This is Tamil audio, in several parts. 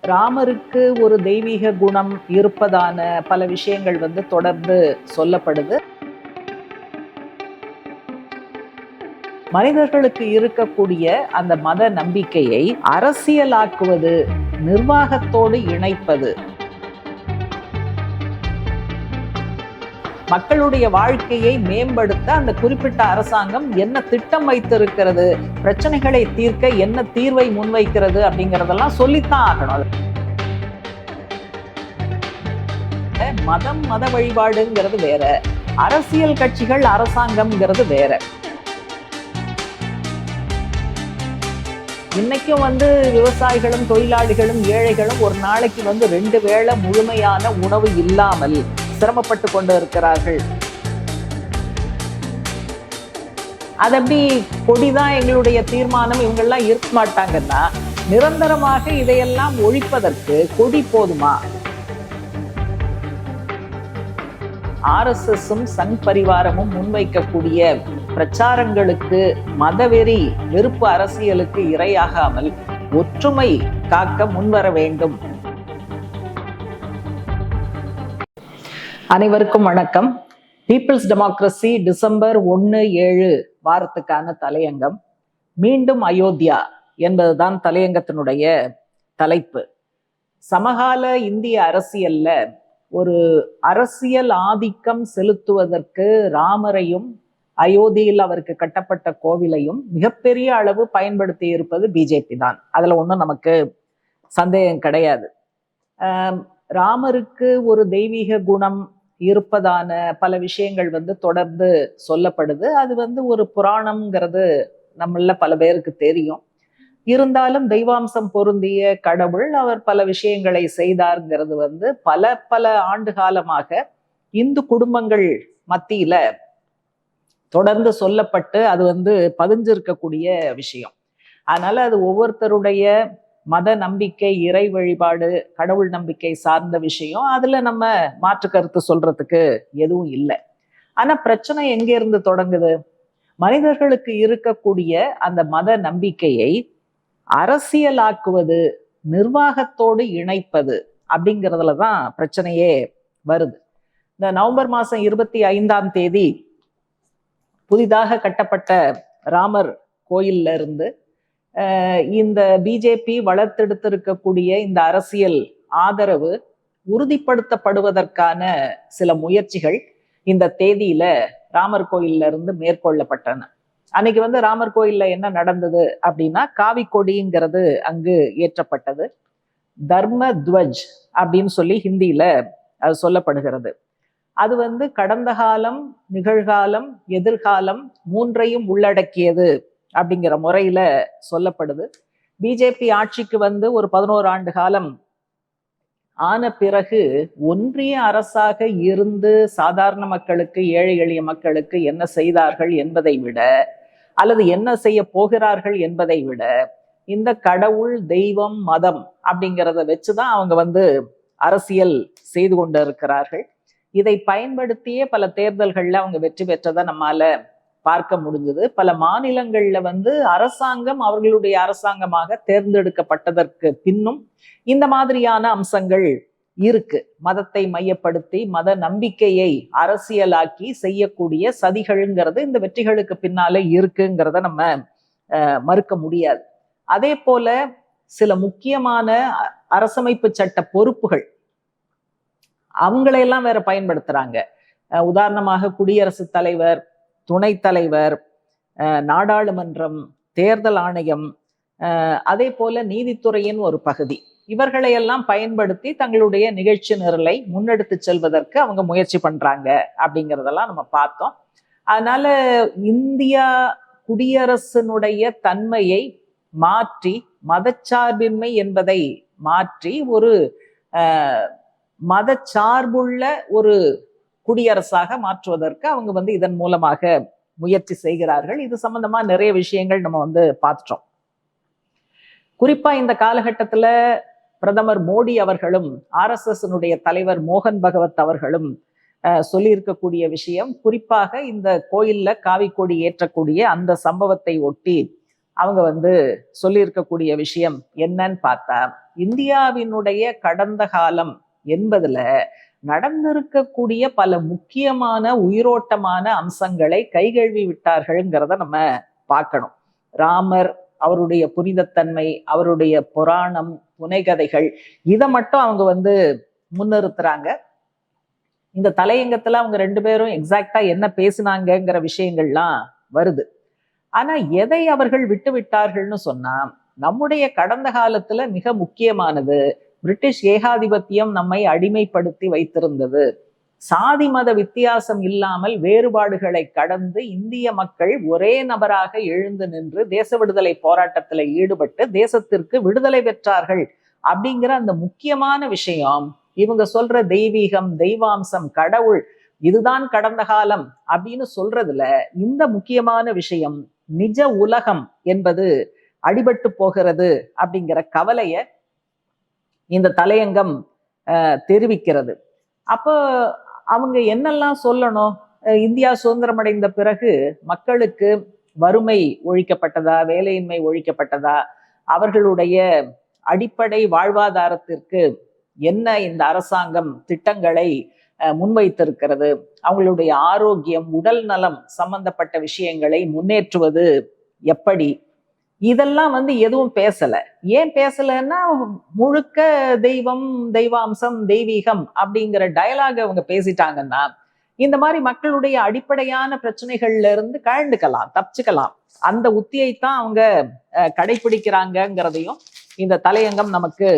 ராமருக்கு ஒரு தெய்வீக குணம் இருப்பதான பல விஷயங்கள் தொடர்ந்து சொல்லப்படுது. மனிதர்களுக்கு இருக்கக்கூடிய அந்த மத நம்பிக்கையை அரசியலாக்குவது, நிர்வாகத்தோடு இணைப்பது, மக்களுடைய வாழ்க்கையை மேம்படுத்த அந்த குறிப்பிட்ட அரசாங்கம் என்ன திட்டம் வைத்திருக்கிறது, பிரச்சனைகளை தீர்க்க என்ன தீர்வை முன்வைக்கிறது அப்படிங்கறதெல்லாம் சொல்லித்தான் ஆகணும். மதம் மத வழிபாடுங்கிறது வேற, அரசியல் கட்சிகள் அரசாங்கம்ங்கிறது வேற. இன்னைக்கும் விவசாயிகளும் தொழிலாளிகளும் ஏழைகளும் ஒரு நாளைக்கு 2 வேளை முழுமையான உணவு இல்லாமல் சிரமப்பட்டு கொண்டு இருக்கிறார்கள். அது எப்படி கொடிதான் எங்களுடைய தீர்மானம் இவங்கெல்லாம் இருக்க மாட்டாங்கன்னா, நிரந்தரமாக இதையெல்லாம் ஒழிப்பதற்கு கொடி போதுமா? RSSம் சங் பரிவாரமும் முன்வைக்கக்கூடிய பிரச்சாரங்களுக்கு, மதவெறி வெறுப்பு அரசியலுக்கு இரையாகாமல் ஒற்றுமை காக்க முன்வர வேண்டும். அனைவருக்கும் வணக்கம். பீப்புள்ஸ் டெமோக்ரசி டிசம்பர் 1-7 வாரத்துக்கான தலையங்கம் மீண்டும் அயோத்தியா என்பதுதான் தலையங்கத்தினுடைய தலைப்பு. சமகால இந்திய அரசியல்ல ஒரு அரசியல் ஆதிக்கம் செலுத்துவதற்கு ராமரையும் அயோத்தியில் அவருக்கு கட்டப்பட்ட கோவிலையும் மிகப்பெரிய அளவு பயன்படுத்தி இருப்பது பிஜேபி தான். அதுல ஒன்றும் நமக்கு சந்தேகம் கிடையாது. ராமருக்கு ஒரு தெய்வீக குணம் இருப்பதான பல விஷயங்கள் தொடர்ந்து சொல்லப்படுது. அது ஒரு புராணம்ங்கிறது நம்மள பல பேருக்கு தெரியும். இருந்தாலும் தெய்வாம்சம் பொருந்திய கடவுள், அவர் பல விஷயங்களை செய்தார்ங்கிறது பல ஆண்டு காலமாக இந்து குடும்பங்கள் மத்தியில தொடர்ந்து சொல்லப்பட்டு அது பதிஞ்சிருக்கக்கூடிய விஷயம். அதனால அது ஒவ்வொருத்தருடைய மத நம்பிக்கை, இறை வழிபாடு, கடவுள் நம்பிக்கை சார்ந்த விஷயம். அதுல நம்ம மாற்று கருத்து சொல்றதுக்கு எதுவும் இல்லை. ஆனா பிரச்சனை எங்க இருந்து தொடங்குது? மனிதர்களுக்கு இருக்கக்கூடிய அந்த மத நம்பிக்கையை அரசியலாக்குவது, நிர்வாகத்தோடு இணைப்பது அப்படிங்கிறதுலதான் பிரச்சனையே வருது. இந்த நவம்பர் மாசம் 25ஆம் தேதி புதிதாக கட்டப்பட்ட ராமர் கோயில்ல இருந்து இந்த பிஜேபி வளர்த்தெடுத்திருக்கக்கூடிய இந்த அரசியல் ஆதரவு உறுதிப்படுத்தப்படுவதற்கான சில முயற்சிகள் இந்த தேதியில ராமர் கோயில்ல இருந்து மேற்கொள்ளப்பட்டன. அன்னைக்கு ராமர் கோயில்ல என்ன நடந்தது அப்படின்னா, காவி கொடிங்கிறது அங்கு ஏற்றப்பட்டது. தர்ம துவஜ் அப்படின்னு சொல்லி ஹிந்தியில அது சொல்லப்படுகிறது. அது கடந்த காலம், நிகழ்காலம், எதிர்காலம் மூன்றையும் உள்ளடக்கியது அப்படிங்கிற முறையில சொல்லப்படுது. பிஜேபி ஆட்சிக்கு ஒரு 11 ஆண்டு காலம் ஆன பிறகு ஒன்றிய அரசாக இருந்து சாதாரண மக்களுக்கு, ஏழை எளிய மக்களுக்கு என்ன செய்தார்கள் என்பதை விட, அல்லது என்ன செய்ய போகிறார்கள் என்பதை விட, இந்த கடவுள், தெய்வம், மதம் அப்படிங்கிறத வச்சுதான் அவங்க அரசியல் செய்து கொண்டு இருக்கிறார்கள். இதை பயன்படுத்தியே பல தேர்தல்கள்ல அவங்க வெற்றி பெற்றதை நம்மால பார்க்க முடிஞ்சது. பல மாநிலங்கள்ல அரசாங்கம் அவர்களுடைய அரசாங்கமாக தேர்ந்தெடுக்கப்பட்டதற்கு பின்னும் இந்த மாதிரியான அம்சங்கள் இருக்கு. மதத்தை மையப்படுத்தி மத நம்பிக்கையை அரசியலாக்கி செய்யக்கூடிய சதிகள்ங்கிறது இந்த வெற்றிகளுக்கு பின்னாலே இருக்குங்கிறத நம்ம மறுக்க முடியாது. அதே போல சில முக்கியமான அரசமைப்பு சட்ட பொறுப்புகள் அவங்களையெல்லாம் வேற பயன்படுத்துறாங்க. உதாரணமாக குடியரசுத் தலைவர், துணைத் தலைவர், நாடாளுமன்றம், தேர்தல் ஆணையம், அதே போல நீதித்துறையின் ஒரு பகுதி, இவர்களையெல்லாம் பயன்படுத்தி தங்களுடைய நிகழ்ச்சி நிரலை முன்னெடுத்து செல்வதற்கு அவங்க முயற்சி பண்றாங்க அப்படிங்கிறதெல்லாம் நம்ம பார்த்தோம். அதனால இந்தியா குடியரசினுடைய தன்மையை மாற்றி, மதச்சார்பின்மை என்பதை மாற்றி ஒரு மதச்சார்புள்ள ஒரு குடியரசாக மாற்றுவதற்கு அவங்க இதன் மூலமாக முயற்சி செய்கிறார்கள். இது சம்பந்தமா நிறைய விஷயங்கள் நம்ம பார்த்துட்டோம். குறிப்பா இந்த காலகட்டத்துல பிரதமர் மோடி அவர்களும் RSSனுடைய தலைவர் மோகன் பகவத் அவர்களும் சொல்லியிருக்கக்கூடிய விஷயம், குறிப்பாக இந்த கோயில்ல காவி கொடி ஏற்றக்கூடிய அந்த சம்பவத்தை ஒட்டி அவங்க சொல்லியிருக்கக்கூடிய விஷயம் என்னன்னு பார்த்தா, இந்தியாவினுடைய கடந்த காலம் என்பதுல நடந்திருக்கக்கூடிய பல முக்கியமான உயிரோட்டமான அம்சங்களை கைகழுவி விட்டார்கள்ங்கிறத நம்ம பார்க்கணும். ராமர், அவருடைய புனிதத்தன்மை, அவருடைய புராணம், புனைகதைகள், இதை மட்டும் அவங்க முன்னிறுத்துறாங்க. இந்த தலையங்கத்துல அவங்க ரெண்டு பேரும் எக்ஸாக்டா என்ன பேசினாங்கிற விஷயங்கள்லாம் வருது. ஆனா எதை அவர்கள் விட்டு விட்டார்கள்னு சொன்னா, நம்முடைய கடந்த காலத்துல மிக முக்கியமானது பிரிட்டிஷ் ஏகாதிபத்தியம் நம்மை அடிமைப்படுத்தி வைத்திருந்தது. சாதி மத வித்தியாசம் இல்லாமல் வேறுபாடுகளை கடந்து இந்திய மக்கள் ஒரே நபராக எழுந்து நின்று தேச விடுதலை போராட்டத்தில் ஈடுபட்டு தேசத்திற்கு விடுதலை பெற்றார்கள் அப்படிங்கிற அந்த முக்கியமான விஷயம், இவங்க சொல்ற தெய்வீகம், தெய்வாம்சம், கடவுள், இதுதான் கடந்த காலம் அப்படின்னு சொல்றதுல இந்த முக்கியமான விஷயம் நிஜ உலகம் என்பது அடிபட்டு போகிறது அப்படிங்கிற கவலைய இந்த தலையங்கம் தெரிவிக்கிறது. அப்போ அவங்க என்னெல்லாம் சொல்லணும்? இந்தியா சுதந்திரம் அடைந்த பிறகு மக்களுக்கு வறுமை ஒழிக்கப்பட்டதா, வேலையின்மை ஒழிக்கப்பட்டதா, அவர்களுடைய அடிப்படை வாழ்வாதாரத்திற்கு என்ன இந்த அரசாங்கம் திட்டங்களை முன்வைத்திருக்கிறது, அவங்களுடைய ஆரோக்கியம், உடல் நலம் சம்பந்தப்பட்ட விஷயங்களை முன்னேற்றுவது எப்படி, இதெல்லாம் எதுவும் பேசல. ஏன் பேசலன்னா, முழுக்க தெய்வம், தெய்வாம்சம், தெய்வீகம் அப்படிங்கிற டயலாக் அவங்க பேசிட்டாங்கன்னா இந்த மாதிரி மக்களுடைய அடிப்படையான பிரச்சனைகள்ல இருந்து கழண்டுக்கலாம், தப்பிச்சுக்கலாம். அந்த உத்தியைத்தான் அவங்க கடைபிடிக்கிறாங்கிறதையும் இந்த தலையங்கம் நமக்கு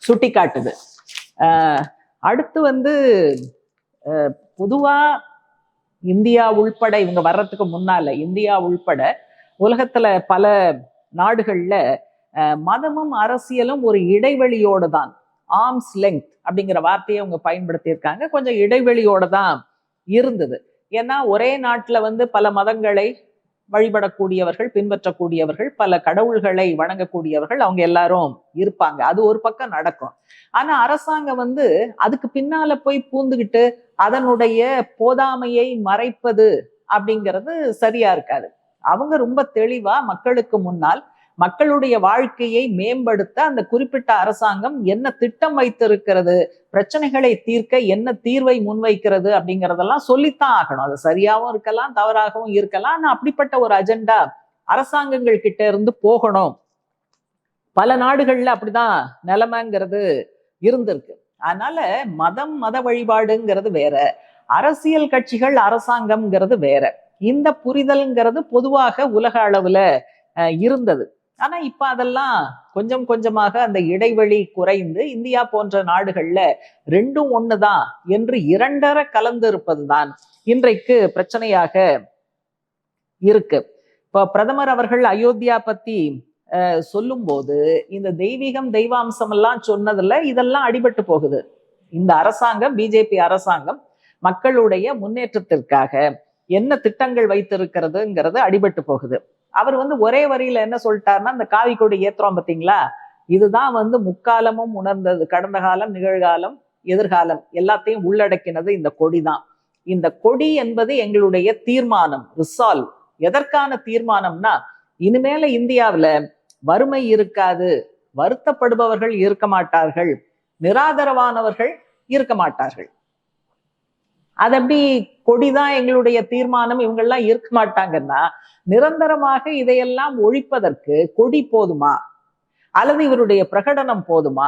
சுட்டி காட்டுது. அடுத்து பொதுவா இந்தியா உள்பட, இவங்க வர்றதுக்கு முன்னால இந்தியா உள்பட உலகத்துல பல நாடுகள்ல மதமும் அரசியலும் ஒரு இடைவெளியோடு தான், ஆர்ம்ஸ் லெங்த் அப்படிங்கிற வார்த்தையை அவங்க பயன்படுத்தியிருக்காங்க, கொஞ்சம் இடைவெளியோட தான் இருந்தது. ஏன்னா ஒரே நாட்டுல பல மதங்களை வழிபடக்கூடியவர்கள், பின்பற்றக்கூடியவர்கள், பல கடவுள்களை வணங்கக்கூடியவர்கள் அவங்க எல்லாரும் இருப்பாங்க. அது ஒரு பக்கம் நடக்கும். ஆனா அரசாங்கம் அதுக்கு பின்னால போய் பூந்துகிட்டு அதனுடைய போதாமையை மறைப்பது அப்படிங்கிறது சரியா இருக்காது. அவங்க ரொம்ப தெளிவா மக்களுக்கு முன்னால் மக்களுடைய வாழ்க்கையை மேம்படுத்த அந்த குறிப்பிட்ட அரசாங்கம் என்ன திட்டம் வைத்திருக்கிறது, பிரச்சனைகளை தீர்க்க என்ன தீர்வை முன்வைக்கிறது அப்படிங்கிறதெல்லாம் சொல்லித்தான் ஆகணும். அது சரியாகவும் இருக்கலாம், தவறாகவும் இருக்கலாம். ஆனா அப்படிப்பட்ட ஒரு அஜெண்டா அரசாங்கங்கள் கிட்ட இருந்து போகணும். பல நாடுகள்ல அப்படிதான் நிலைமைங்கிறது இருந்திருக்கு. அதனால மதம், மத வழிபாடுங்கிறது வேற, அரசியல் கட்சிகள், அரசாங்கம்ங்கிறது வேற. இந்த புரிதல்ங்கிறது பொதுவாக உலக அளவுல இருந்தது. ஆனா இப்ப அதெல்லாம் கொஞ்சம் கொஞ்சமாக அந்த இடைவெளி குறைந்து இந்தியா போன்ற நாடுகள்ல ரெண்டும் ஒண்ணுதான் என்று இரண்டரை கலந்து இருப்பதுதான் இன்றைக்கு பிரச்சனையாக இருக்கு. இப்ப பிரதமர் அவர்கள் அயோத்தியா பத்தி சொல்லும் போது இந்த தெய்வீகம், தெய்வாம்சம் எல்லாம் சொன்னதுல இதெல்லாம் அடிபட்டு போகுது. இந்த அரசாங்கம், பிஜேபி அரசாங்கம் மக்களுடைய முன்னேற்றத்திற்காக என்ன திட்டங்கள் வைத்திருக்கிறதுங்கிறது அடிபட்டு போகுது. அவர் ஒரே வரியில என்ன சொல்லிட்டாருன்னா, இந்த காவி கொடி ஏத்துறோம் பார்த்தீங்களா, இதுதான் முக்காலமும் உணர்ந்தது, கடந்த காலம், நிகழ்காலம், எதிர்காலம் எல்லாத்தையும் உள்ளடக்கினது இந்த கொடிதான். இந்த கொடி என்பது எங்களுடைய தீர்மானம், ரிசால்வ். எதற்கான தீர்மானம்னா, இனிமேல இந்தியாவில் வறுமை இருக்காது, வருத்தப்படுபவர்கள் இருக்க மாட்டார்கள், நிராதரவானவர்கள் இருக்க மாட்டார்கள். அது அப்படி கொடிதான் எங்களுடைய தீர்மானம், இவங்கெல்லாம் இருக்க மாட்டாங்கன்னா நிரந்தரமாக இதையெல்லாம் ஒழிப்பதற்கு கொடி போதுமா, அல்லது இவருடைய பிரகடனம் போதுமா,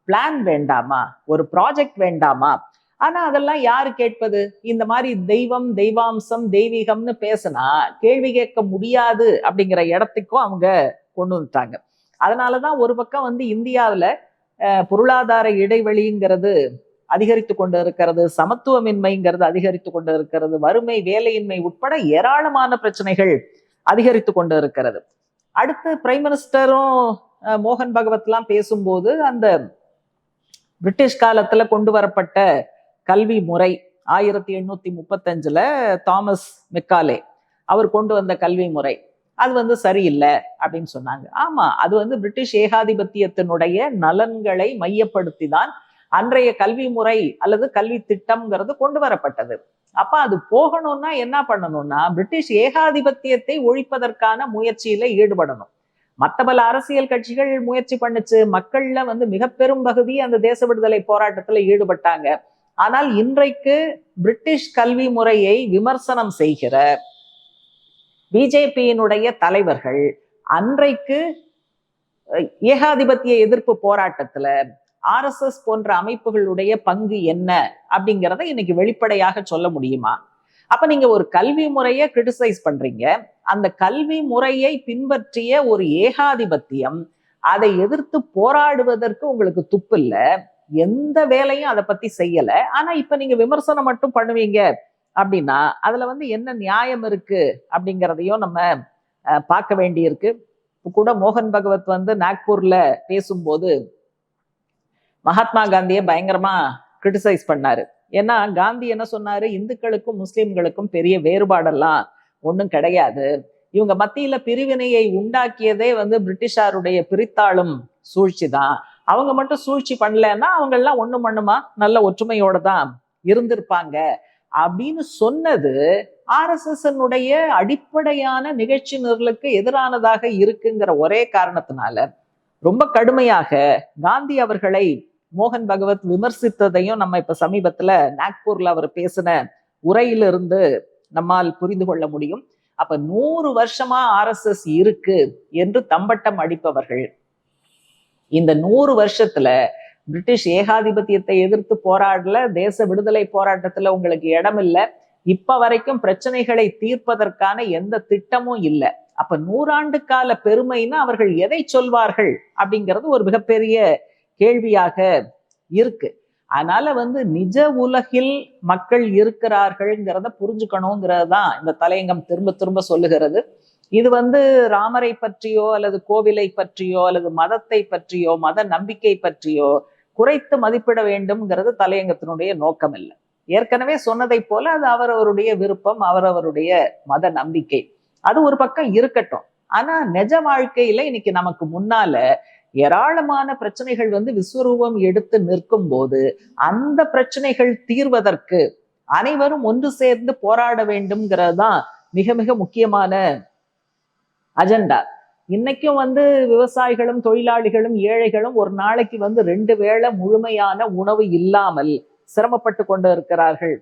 பிளான் வேண்டாமா, ஒரு ப்ராஜெக்ட் வேண்டாமா? ஆனா அதெல்லாம் யாரு கேட்பது? இந்த மாதிரி தெய்வம், தெய்வாம்சம், தெய்வீகம்னு பேசினா கேள்வி கேட்க முடியாது அப்படிங்கிற இடத்துக்கும் அவங்க கொண்டு வந்துட்டாங்க. அதனாலதான் ஒரு பக்கம் இந்தியாவில பொருளாதார இடைவெளிங்கிறது அதிகரித்து கொண்டு இருக்கிறது, சமத்துவமின்மைங்கிறது அதிகரித்து கொண்டு இருக்கிறது, வறுமை, வேலையின்மை உட்பட ஏராளமான பிரச்சனைகள் அதிகரித்து கொண்டு இருக்கிறது. அடுத்து பிரைம் மினிஸ்டரும் மோகன் பகவத்லாம் பேசும்போது அந்த பிரிட்டிஷ் காலத்துல கொண்டு வரப்பட்ட கல்வி முறை 1835 தாமஸ் மெக்காலே அவர் கொண்டு வந்த கல்வி முறை அது சரியில்லை அப்படின்னு சொன்னாங்க. ஆமா, அது பிரிட்டிஷ் ஏகாதிபத்தியத்தினுடைய நலன்களை மையப்படுத்தி தான் அன்றைய கல்வி முறை அல்லது கல்வி திட்டம்ங்கிறது கொண்டு வரப்பட்டது. அப்ப அது போகணும்னா என்ன பண்ணணும்னா, பிரிட்டிஷ் ஏகாதிபத்தியத்தை ஒழிப்பதற்கான முயற்சியில ஈடுபடணும். மற்ற பல அரசியல் கட்சிகள் முயற்சி பண்ணுச்சு, மக்கள்ல வந்து மிக பெரும் பகுதி அந்த தேச விடுதலை போராட்டத்துல ஈடுபட்டாங்க. ஆனால் இன்றைக்கு பிரிட்டிஷ் கல்வி முறையை விமர்சனம் செய்கிற பிஜேபியினுடைய தலைவர்கள் அன்றைக்கு ஏகாதிபத்திய எதிர்ப்பு போராட்டத்துல ஆர்எஸ்எஸ் போன்ற அமைப்புகளுடைய பங்கு என்ன அப்படிங்கிறத இன்னைக்கு வெளிப்படையாக சொல்ல முடியுமா? அப்ப நீங்க ஒரு கல்வி முறையை கிரிட்டிசைஸ் பண்றீங்க, அந்த கல்வி முறையை பின்பற்றிய ஒரு ஏகாதிபத்தியம், அதை எதிர்த்து போராடுவதற்கு உங்களுக்கு துப்பு இல்ல, எந்த வேலையும் அதை பத்தி செய்யல. ஆனா இப்ப நீங்க விமர்சனம் மட்டும் பண்ணுவீங்க அப்படின்னா அதுல வந்து என்ன நியாயம் இருக்கு அப்படிங்கிறதையும் நம்ம பார்க்க வேண்டியிருக்கு. கூட மோகன் பகவத் வந்து நாக்பூர்ல பேசும்போது மகாத்மா காந்தியை பயங்கரமா கிரிட்டிசைஸ் பண்ணாரு. ஏன்னா காந்தி என்ன சொன்னாரு, இந்துக்களுக்கும் முஸ்லிம்களுக்கும் பெரிய வேறுபாடெல்லாம் ஒன்றும் கிடையாது, இவங்க மத்தியில பிரிவினையை உண்டாக்கியதே வந்து பிரிட்டிஷாருடைய பிரித்தாளும் சூழ்ச்சி தான், அவங்க மட்டும் சூழ்ச்சி பண்ணலன்னா அவங்க எல்லாம் ஒண்ணு மண்ணுமா நல்ல ஒற்றுமையோட தான் இருந்திருப்பாங்க அப்படின்னு சொன்னது ஆர்எஸ்எஸ் அடிப்படையான நிகழ்ச்சி நிரலுக்கு எதிரானதாக இருக்குங்கிற ஒரே காரணத்தினால ரொம்ப கடுமையாக காந்தி அவர்களை மோகன் பகவத் விமர்சித்ததையும் நம்ம இப்ப சமீபத்துல நாக்பூர்ல அவர் பேசின உரையிலிருந்து நம்மால் புரிந்து கொள்ள முடியும். அப்ப 100 வருஷமா ஆர்எஸ்எஸ் இருக்கு என்று தம்பட்டம் அடிப்பவர்கள் இந்த 100 வருஷத்துல பிரிட்டிஷ் ஏகாதிபத்தியத்தை எதிர்த்து போராடல, தேச விடுதலை போராட்டத்துல உங்களுக்கு இடம் இல்லை, இப்ப வரைக்கும் பிரச்சனைகளை தீர்ப்பதற்கான எந்த திட்டமும் இல்லை. அப்ப 100 ஆண்டு கால பெருமைன்னா அவர்கள் எதை சொல்வார்கள் அப்படிங்கிறது ஒரு மிகப்பெரிய கேள்வியாக இருக்கு. அதனால வந்து நிஜ உலகில் மக்கள் இருக்கிறார்கள்ங்கிறத புரிஞ்சுக்கணுங்கிறது தான் இந்த தலையங்கம் திரும்ப திரும்ப சொல்லுகிறது. இது வந்து ராமரை பற்றியோ அல்லது கோவிலை பற்றியோ அல்லது மதத்தை பற்றியோ மத நம்பிக்கை பற்றியோ குறைத்து மதிப்பிட வேண்டும்ங்கிறது தலையங்கத்தினுடைய நோக்கம் இல்லை. ஏற்கனவே சொன்னதை போல அது அவரவருடைய விருப்பம், அவரவருடைய மத நம்பிக்கை, அது ஒரு பக்கம் இருக்கட்டும். ஆனா நிஜ வாழ்க்கையில இன்னைக்கு நமக்கு முன்னால ஏராளமான பிரச்சனைகள் வந்து விஸ்வரூபம் எடுத்து நிற்கும் போது அந்த பிரச்சனைகள் தீர்வதற்கு அனைவரும் ஒன்று சேர்ந்து போராட வேண்டும்ங்கிறது தான் மிக மிக முக்கியமான அஜெண்டா. இன்னைக்கும் வந்து விவசாயிகளும் தொழிலாளிகளும் ஏழைகளும் ஒரு நாளைக்கு வந்து 2 வேளை முழுமையான உணவு இல்லாமல் சிரமப்பட்டு கொண்டு இருக்கிறார்கள்.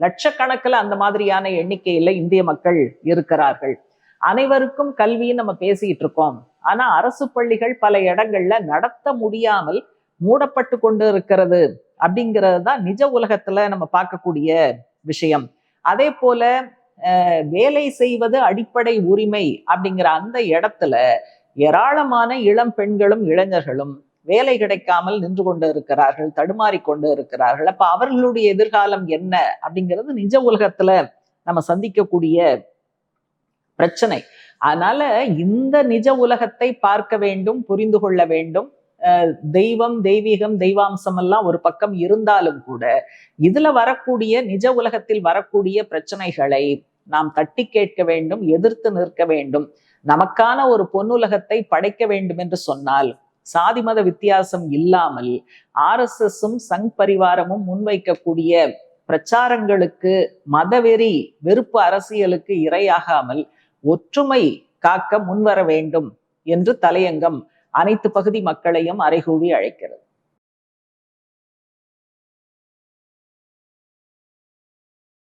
லட்சக்கணக்கில் அந்த மாதிரியான எண்ணிக்கையில இந்திய மக்கள் இருக்கிறார்கள். அனைவருக்கும் கல்வின்னு நம்ம பேசிட்டு இருக்கோம். ஆனா அரசு பள்ளிகள் பல இடங்கள்ல நடத்த முடியாமல் மூடப்பட்டு கொண்டு இருக்கிறது அப்படிங்கிறது தான் நிஜ உலகத்துல நம்ம பார்க்கக்கூடிய விஷயம். அதே போல வேலை செய்வது அடிப்படை உரிமை அப்படிங்கிற அந்த இடத்துல ஏராளமான இளம் பெண்களும் இளைஞர்களும் வேலை கிடைக்காமல் நின்று கொண்டு இருக்கிறார்கள், தடுமாறி கொண்டு இருக்கிறார்கள். அப்ப அவர்களுடைய எதிர்காலம் என்ன அப்படிங்கிறது நிஜ உலகத்துல நம்ம சந்திக்கக்கூடிய பிரச்சனை. அதனால இந்த நிஜ உலகத்தை பார்க்க வேண்டும், புரிந்து கொள்ள வேண்டும். தெய்வம், தெய்வீகம், தெய்வாம்சம் எல்லாம் ஒரு பக்கம் இருந்தாலும் கூட இதுல வரக்கூடிய நிஜ உலகத்தில் வரக்கூடிய பிரச்சனைகளை நாம் தட்டி கேட்க வேண்டும், எதிர்த்து நிற்க வேண்டும். நமக்கான ஒரு பொன்னுலகத்தை படைக்க வேண்டும் என்று சொன்னால் சாதி மத வித்தியாசம் இல்லாமல் ஆர்எஸ்எஸும் சங் பரிவாரமும் முன்வைக்கக்கூடிய பிரச்சாரங்களுக்கு, மதவெறி வெறுப்பு அரசியலுக்கு இரையாகாமல் ஒற்றுமை காக்க முன்வர வேண்டும் என்று தலையங்கம் அனைத்து பகுதி மக்களையும் அறைகூவி அழைக்கிறது.